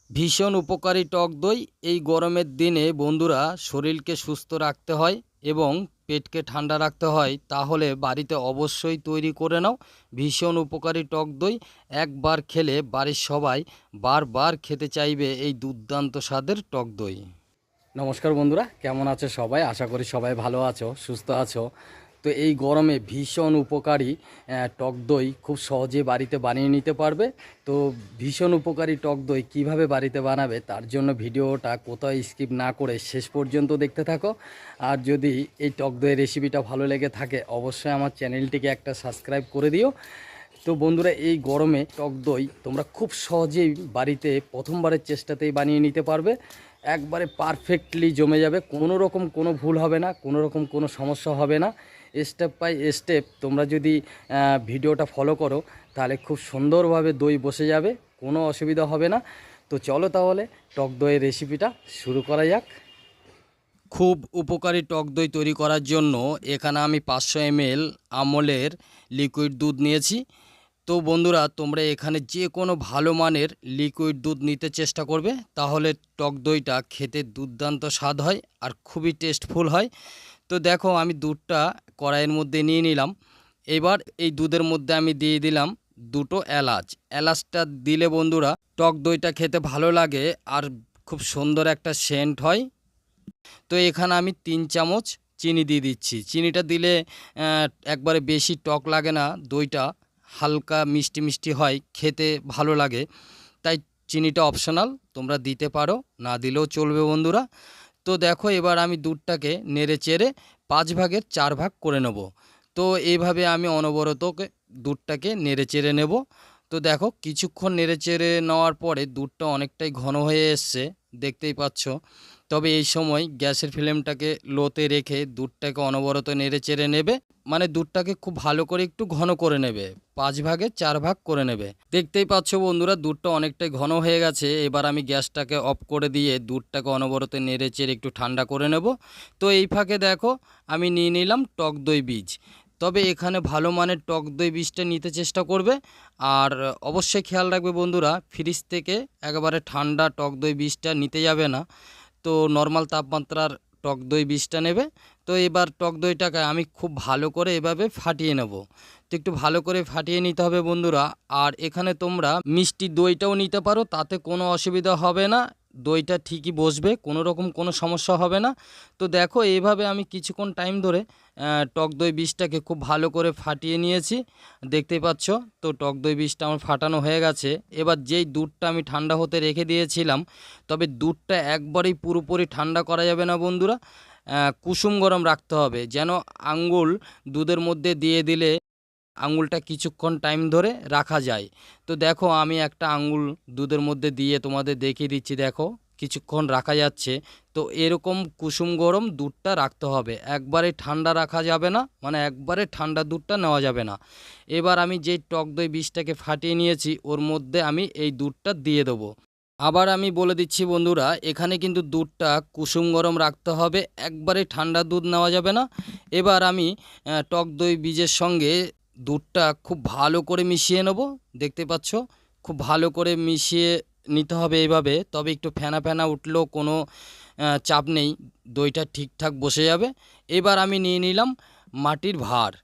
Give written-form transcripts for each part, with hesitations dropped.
ভীষণ উপকারী টক দই এই গরমের দিনে বন্ধুরা শরীরকে সুস্থ রাখতে হয় এবং পেটকে ঠান্ডা রাখতে হয়, তাহলে বাড়িতে অবশ্যই তৈরি করে নাও ভীষণ উপকারী টক দই। একবার খেলে বাড়ির সবাই বারবার খেতে চাইবে এই দুর্দান্ত স্বাদের টক দই। নমস্কার বন্ধুরা, কেমন আছো সবাই? আশা করি সবাই ভালো আছো, সুস্থ আছো। তো এই গরমে ভীষণ উপকারী টক দই খুব সহজে বাড়িতে বানিয়ে নিতে পারবে। তো ভীষণ উপকারী টক দই কীভাবে বাড়িতে বানাবে তার জন্য ভিডিওটা কোথাও স্কিপ না করে শেষ পর্যন্ত দেখতে থাকো। আর যদি এই টক দইয়ের রেসিপিটা ভালো লেগে থাকে অবশ্যই আমার চ্যানেলটিকে একটা সাবস্ক্রাইব করে দিও। তো বন্ধুরা, এই গরমে টক দই তোমরা খুব সহজেই বাড়িতে প্রথমবারের চেষ্টাতেই বানিয়ে নিতে পারবে। একবারে পারফেক্টলি জমে যাবে, কোনো রকম কোনো ভুল হবে না, কোনো রকম কোনো সমস্যা হবে না। স্টেপ বাই স্টেপ তোমরা যদি ভিডিওটা ফলো করো তাহলে খুব সুন্দরভাবে দই বসে যাবে, কোনো অসুবিধা হবে না। তো চলো তাহলে টক দইয়ের রেসিপিটা শুরু করা যাক। খুব উপকারী টক দই তৈরি করার জন্য এখানে আমি 500 ml আমলের লিকুইড দুধ নিয়েছি। তো বন্ধুরা, তোমরা এখানে যে কোনো ভালো মানের লিকুইড দুধ নিতে চেষ্টা করবে, তাহলে টক দইটা খেতে দুর্দান্ত স্বাদ হয় আর খুবই টেস্টফুল হয়। তো দেখো, আমি দুধটা কড়াইয়ের মধ্যে নিয়ে নিলাম। এবার এই দুধের মধ্যে আমি দিয়ে দিলাম দুটো এলাচ। এলাচটা দিলে বন্ধুরা টক দইটা খেতে ভালো লাগে আর খুব সুন্দর একটা সেন্ট হয়। তো এখানে আমি 3 চামচ চিনি দিয়ে দিচ্ছি। চিনিটা দিলে একবারে বেশি টক লাগে না, দইটা হালকা মিষ্টি মিষ্টি হয়, খেতে ভালো লাগে। তাই চিনিটা অপশনাল, তোমরা দিতে পারো, না দিলেও চলবে বন্ধুরা। তো দেখো, এবার আমি দুধটাকে নেড়ে চেড়ে 5 ভাগের 4 ভাগ করে নেব। তো এইভাবে আমি অনবরত দুধটাকে নেড়ে চেড়ে নেব। তো দেখো, কিছুক্ষণ নেড়ে চেড়ে নেওয়ার পরে দুধটা অনেকটাই ঘন হয়ে এসছে, দেখতেই পাচ্ছ। তবে এই সময় গ্যাসের ফ্লেমটাকে লোতে রেখে দুধটাকে অনবরত নেড়ে চেড়ে নেবে, মানে দুধটাকে খুব ভালো করে একটু ঘন করে নেবে, 5 ভাগে 4 ভাগ করে নেবে। দেখতেই পাচ্ছ বন্ধুরা, দুধটা অনেকটাই ঘন হয়ে গেছে। এবার আমি গ্যাসটাকে অফ করে দিয়ে দুধটাকে অনবরত নেড়ে চেড়ে একটু ঠান্ডা করে নেব। তো এই ফাঁকে দেখো, আমি নিয়ে নিলাম টক দই বীজ। তবে এখানে ভালো মানের টক দই বীজটা নিতে চেষ্টা করবে। আর অবশ্যই খেয়াল রাখবে বন্ধুরা, ফ্রিজ থেকে একেবারে ঠান্ডা টক দই বীজটা নিতে যাবে না। তো নর্মাল তাপমাত্রার টক দই বীজটা নেবে। তো এবার টক দইটাকে আমি খুব ভালো করে এভাবে ফাটিয়ে নেব। তো একটু ভালো করে ফাটিয়ে নিতে হবে বন্ধুরা। আর এখানে তোমরা মিষ্টি দইটাও নিতে পারো, তাতে কোনো অসুবিধা হবে না, দইটা ঠিকই বসবে, কোনো রকম কোনো সমস্যা হবে না। তো দেখো, এইভাবে আমি কিছুক্ষণ টাইম ধরে টক দই বীজটাকে খুব ভালো করে ফাটিয়ে নিয়েছি, দেখতেই পাচ্ছ। তো টক দই বীজটা আমার ফাটানো হয়ে গেছে। এবার যেই দুধটা আমি ঠান্ডা হতে রেখে দিয়েছিলাম, তবে দুধটা একবারেই পুরোপুরি ঠান্ডা করা যাবে না বন্ধুরা, কুসুম গরম রাখতে হবে, যেন আঙ্গুল দুধের মধ্যে দিয়ে দিলে আঙুলটা কিছুক্ষণ টাইম ধরে রাখা যায়। তো দেখো, আমি একটা আঙুল দুধের মধ্যে দিয়ে তোমাদের দেখিয়ে দিচ্ছি, দেখো কিছুক্ষণ রাখা যাচ্ছে। তো এরকম কুসুম গরম দুধটা রাখতে হবে, একবারে ঠান্ডা রাখা যাবে না, মানে একবারে ঠান্ডা দুধটা নেওয়া যাবে না। এবার আমি যেই টক দই বীজটাকে ফাটিয়ে নিয়েছি ওর মধ্যে আমি এই দুধটা দিয়ে দেবো। আবার আমি বলে দিচ্ছি বন্ধুরা, এখানে কিন্তু দুধটা কুসুম গরম রাখতে হবে, একবারে ঠান্ডা দুধ নেওয়া যাবে না। এবার আমি টক দই বীজের সঙ্গে দুধটা খুব ভালো করে মিশিয়ে নেব। দেখতে পাচ্ছ, খুব ভালো করে মিশিয়ে নিতে হবে এইভাবে। তবে একটু ফেনা ফেনা উঠলেও কোনো চাপ নেই, দইটা ঠিকঠাক বসে যাবে। এবার আমি নিয়ে নিলাম মাটির ভাঁড়।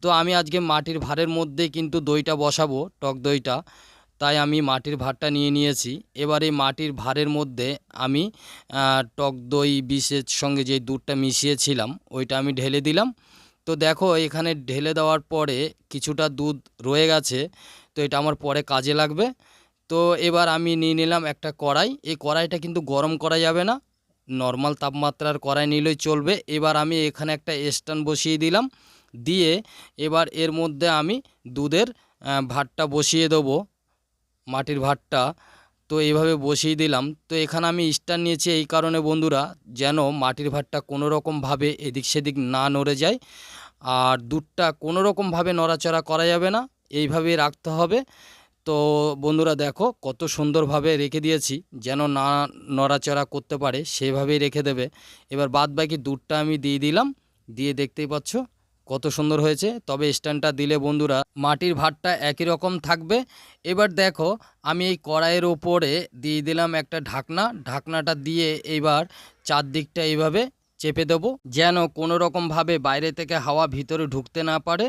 তো আমি আজকে মাটির ভাঁড়ের মধ্যে কিন্তু দইটা বসাবো, টক দইটা, তাই আমি মাটির ভাঁড়টা নিয়ে নিয়েছি। এবার এই মাটির ভাঁড়ের মধ্যে আমি টক দই বিষের সঙ্গে যে দুধটা মিশিয়েছিলাম ওইটা আমি ঢেলে দিলাম। তো দেখো, এখানে ঢেলে দেওয়ার পরে কিছুটা দুধ রয়ে গেছে, তো এটা আমার পরে কাজে লাগবে। তো এবার আমি নিয়ে নিলাম একটা কড়াই। এই কড়াইটা কিন্তু গরম করা যাবে না, নর্মাল তাপমাত্রার কড়াই নিলেই চলবে। এবার আমি এখানে একটা স্ট্যান্ড বসিয়ে দিলাম, দিয়ে এবার এর মধ্যে আমি দুধের ভাঁড়টা বসিয়ে দেবো, মাটির ভাঁড়টা। তো এইভাবে বসিয়ে দিলাম। তো এখানে আমি স্ট্যান্ড নিয়েছি এই কারণে বন্ধুরা, যেন মাটির ভাঁড়টা কোনো রকমভাবে এদিক সেদিক না নড়ে যায়, আর দুধটা কোনো রকমভাবে নড়াচড়া করা যাবে না, এইভাবেই রাখতে হবে। তো বন্ধুরা দেখো, কত সুন্দরভাবে রেখে দিয়েছি, যেন না নড়াচড়া করতে পারে সেভাবেই রেখে দেবে। এবার বাদ বাকি দুধটা আমি দিয়ে দিলাম, দিয়ে দেখতেই পাচ্ছ কত সুন্দর হয়েছে। তবে স্ট্যান্ডটা দিলে বন্ধুরা মাটির ভাতটা একই রকম থাকবে। এবার দেখো আমি এই কড়াইয়ের ওপরে দিয়ে দিলাম একটা ঢাকনা। ঢাকনাটা দিয়ে এবার চারদিকটা এইভাবে চেপে দেবো, যেন কোনো রকমভাবে বাইরে থেকে হাওয়া ভিতরে ঢুকতে না পারে।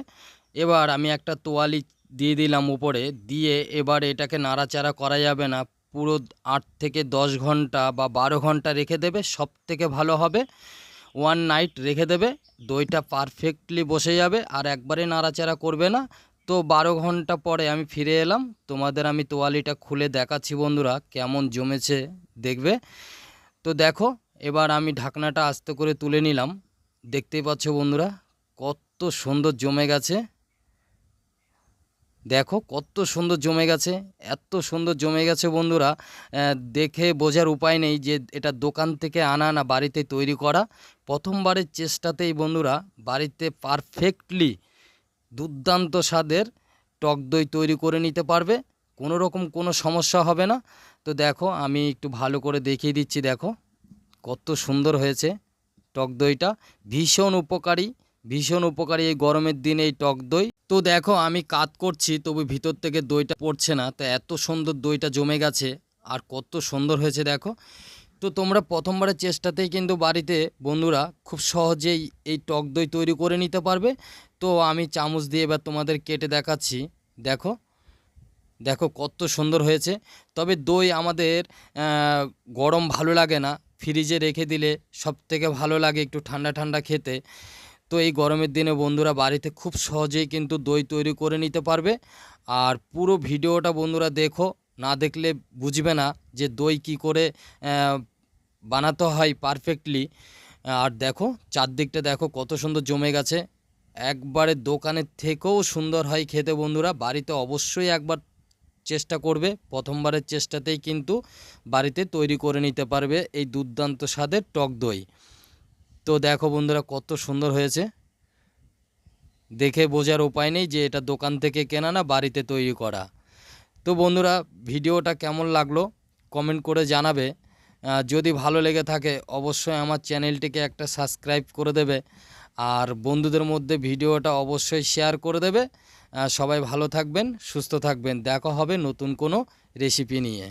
এবার আমি একটা তোয়ালি দিয়ে দিলাম উপরে, দিয়ে এবার এটাকে নাড়াচাড়া করা যাবে না। পুরো 8 থেকে 10 ঘন্টা বা 12 ঘন্টা রেখে দেবে, সব থেকে ভালো হবে। 1 নাইট রেখে দেবে, দইটা পারফেক্টলি বসে যাবে আর একবারে নাড়াচাড়া করবে না। তো 12 ঘন্টা পরে আমি ফিরে এলাম, তোমাদের আমি তোয়ালিটা খুলে দেখাচ্ছি বন্ধুরা কেমন জমেছে দেখবে। তো দেখো এবার আমি ঢাকনাটা আস্তে করে তুলে নিলাম, দেখতেই পাচ্ছ বন্ধুরা কত সুন্দর জমে গেছে। দেখো কত সুন্দর জমে গেছে, এত সুন্দর জমে গেছে বন্ধুরা, দেখে বোঝার উপায় নেই যে এটা দোকান থেকে আনা না বাড়িতে তৈরি করা। প্রথমবারের চেষ্টাতেই বন্ধুরা বাড়িতে পারফেক্টলি দুর্দান্ত স্বাদের টক দই তৈরি করে নিতে পারবে, কোনো রকম কোনো সমস্যা হবে না। তো দেখো আমি একটু ভালো করে দেখিয়ে দিচ্ছি, দেখো কত সুন্দর হয়েছে টক দইটা। ভীষণ উপকারী, ভীষণ উপকারী এই গরমের দিনে এই টক দই। তো দেখো আমি কাত করছি তবু ভিতর থেকে দইটা পড়ছে না, তো এত সুন্দর দইটা জমে গেছে আর কত সুন্দর হয়েছে দেখো। তো তোমরা প্রথমবারের চেষ্টাতেই কিন্তু বাড়িতে বন্ধুরা খুব সহজেই এই টক দই তৈরি করে নিতে পারবে। তো আমি চামচ দিয়ে এবার তোমাদের কেটে দেখাচ্ছি, দেখো দেখো কত সুন্দর হয়েছে। তবে দই আমাদের গরম ভালো লাগে না, ফ্রিজে রেখে দিলে সব থেকে ভালো লাগে একটু ঠান্ডা ঠান্ডা খেতে। তো এই গরমের দিনে বন্ধুরা বাড়িতে খুব সহজেই কিন্তু দই তৈরি করে নিতে পারবে। আর পুরো ভিডিওটা বন্ধুরা দেখো, না দেখলে বুঝবে না যে দই কি করে বানাতে হয় পারফেক্টলি। আর দেখো চারদিকটা দেখো কত সুন্দর জমে গেছে, একবারে দোকানের থেকেও সুন্দর হয় খেতে। বন্ধুরা বাড়িতে অবশ্যই একবার চেষ্টা করবে, প্রথমবারের চেষ্টাতেই কিন্তু বাড়িতে তৈরি করে নিতে পারবে এই দুর্দান্ত স্বাদের টক দই। তো দেখো বন্ধুরা কত সুন্দর হয়েছে, দেখে বোঝার উপায় নেই যে এটা দোকান থেকে কেনা না বাড়িতে তৈরি করা। তো বন্ধুরা ভিডিওটা কেমন লাগলো কমেন্ট করে জানাবে। যদি ভালো লেগে থাকে অবশ্যই আমার চ্যানেলটিকে একটা সাবস্ক্রাইব করে দেবে আর বন্ধুদের মধ্যে ভিডিওটা অবশ্যই শেয়ার করে দেবে। সবাই ভালো থাকবেন, সুস্থ থাকবেন, দেখা হবে নতুন কোনো রেসিপি নিয়ে।